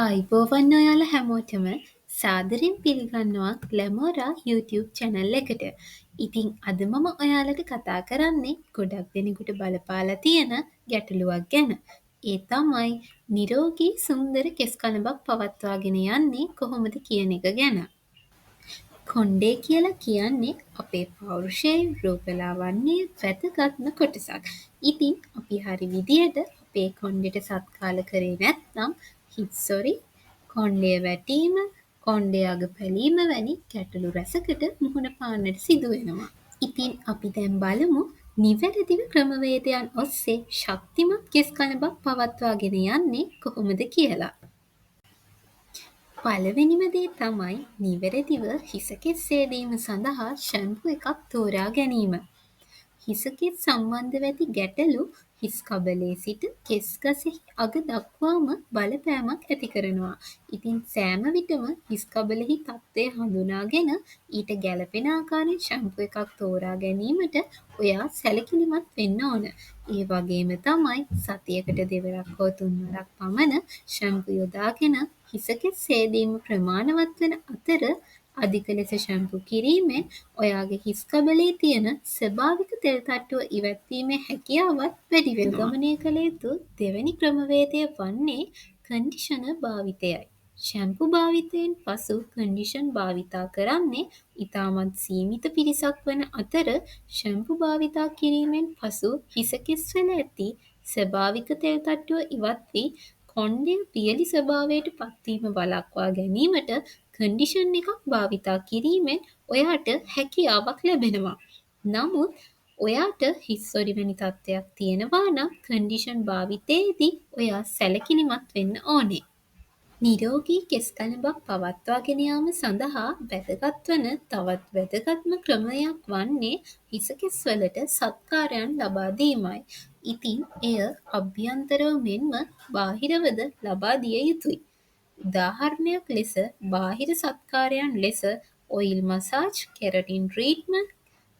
ආයිබෝවන් ඔයාලා හැමෝටම සාදරයෙන් පිළිගන්නවා ග්ලැමෝරා YouTube channel එකට. ඉතින් අද මම ඔයාලට කතා කරන්නේ ගොඩක් දෙනෙකුට බලපාලා තියෙන ගැටලුවක් ගැන. ඒ තමයි නිරෝගී සුන්දර කෙස් කලඹක් පවත්වාගෙන යන්නේ කොහොමද කියන එක ගැන. කොණ්ඩේ කියලා කියන්නේ අපේ පෞරුෂයේ රූපලාවන්‍යයේ වැදගත්ම කොටසක්. ඉතින් අපි හරි විදියට අපේ කොණ්ඩෙට සත්කාල කරේ නැත්නම් හිත්සොරි, කොණ්ඩය වැටීම, කොණ්ඩේ අග පැලීම වැනි ගැටලු රැසකට මුහුණ පාන්නට සිදු වෙනවා. ඉතින් අපි දැන් බලමු නිවැරදිව ක්‍රමවේදයන් ඔස්සේ ශක්තිමත් කෙස් කලඹක් පවත්වාගෙන යන්නේ කොහොමද කියලා. පළවෙනිම දේ තමයි නිවැරදිව හිස කෙස් සේදීම සඳහා ෂැම්පු එකක් තෝරා ගැනීම. හිස කෙස් සම්බන්ධව ඇති ගැටලු හිස් කබලේ සිට කෙස් ගසෙහි අග දක්වාම බලපෑමක් ඇති කරනවා. ඉතින් සෑම විටම හිස් කබලෙහි තත්ත්වය හඳුනාගෙන ඊට ගැළපෙන ආකාරයෙන් ෂැම්පු එකක් තෝරා ගැනීමට ඔයා සැලකිලිමත් වෙන්න ඕන. ඒ වගේම තමයි සතියකට දෙවරක් හෝ තුන්වරක් පමණ ෂැම්පු යොදාගෙන හිස කෙස් සේදීම ප්‍රමාණවත් වන අතර අධික ලෙස ෂැම්පු කිරීමෙන් ඔයාගේ හිස් කබලේ තියෙන ස්වභාවික තෙල් තට්ටුව ඉවත්වීමේ හැකියාවත් වැඩි වෙනවා. ගමනය කළ යුතු දෙවැනි ක්‍රමවේදය වන්නේ කන්ඩිෂනර් භාවිතයයි. ෂැම්පු භාවිතයෙන් පසු කන්ඩිෂන් භාවිතා කරන්නේ ඉතාමත් සීමිත පිරිසක් වන අතර ෂැම්පු භාවිතා කිරීමෙන් පසු හිස කෙස්වල ඇති ස්වභාවික තෙල් තට්ටුව ඉවත් වී කොණ්ඩය පියලි ස්වභාවයට පත්වීම වළක්වා ගැනීමට කන්ඩිෂන් එකක් භාවිතා කිරීමෙන් ඔයාට හැකියාවක් ලැබෙනවා. නමුත් ඔයාට හිස්සොරි වැනි තත්ත්වයක් තියෙනවා නම් කන්ඩිෂන් භාවිතයේදී ඔයා සැලකිලිමත් වෙන්න ඕනේ. නිරෝගී කෙස් කලඹක් පවත්වාගෙන යාම සඳහා වැදගත් වන තවත් වැදගත්ම ක්‍රමයක් වන්නේ හිස කෙස් වලට සත්කාරයන් ලබා දීමයි. ඉතින් එය අභ්‍යන්තරව මෙන්ම බාහිරවද ලබා දිය යුතුයි. උදාහරණයක් ලෙස බාහිර සත්කාරයන් ලෙස oil massage, keratin treatment,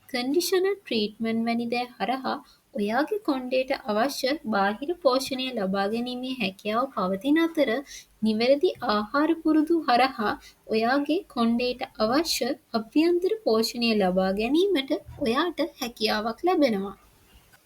conditioner treatment වැනි දෑ හරහා ඔයාගේ කොණ්ඩයට අවශ්‍ය බාහිර පෝෂණය ලබා ගැනීමේ හැකියාව පවතින අතර නිවැරදි ආහාර පුරුදු හරහා ඔයාගේ කොණ්ඩයට අවශ්‍ය අභ්‍යන්තර පෝෂණය ලබා ගැනීමට ඔයාට හැකියාවක් ලැබෙනවා.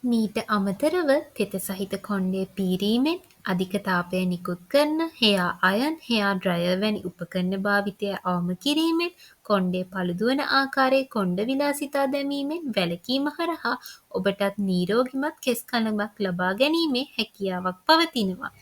මීට අමතරව තෙත සහිත කොණ්ඩය පීරීමෙන් අධික තාපය නිකුත් කරන හෙයා අයන්, හෙයා ඩ්‍රයර් වැනි උපකරණ භාවිතය අවම කිරීමෙන් කොණ්ඩය පළුදු වන ආකාරයේ කොණ්ඩ විලාසිතා දැමීමෙන් වැළකීම හරහා ඔබටත් නිරෝගිමත් කෙස් කලඹක් ලබා ගැනීමේ හැකියාවක් පවතිනවා.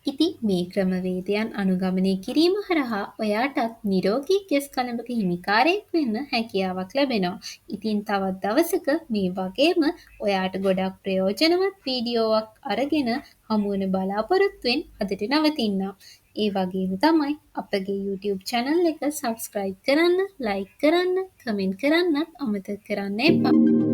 ඉතින් මේ ක්‍රමවේදයන් අනුගමනය කිරීම හරහා ඔයාටත් නිරෝගී කෙස් කලඹක හිමිකාරයෙක් වෙන්න හැකියාවක් ලැබෙනවා. ඉතින් තවත් දවසක මේ වගේම ඔයාට ගොඩක් ප්‍රයෝජනවත් වීඩියෝවක් අරගෙන හමුවන බලාපොරොත්තුවෙන් අදට නවතින්නම්. ඒ වගේම තමයි අපගේ YouTube channel එක subscribe කරන්න, like කරන්න, comment කරන්නත් අමතක කරන්න එපා.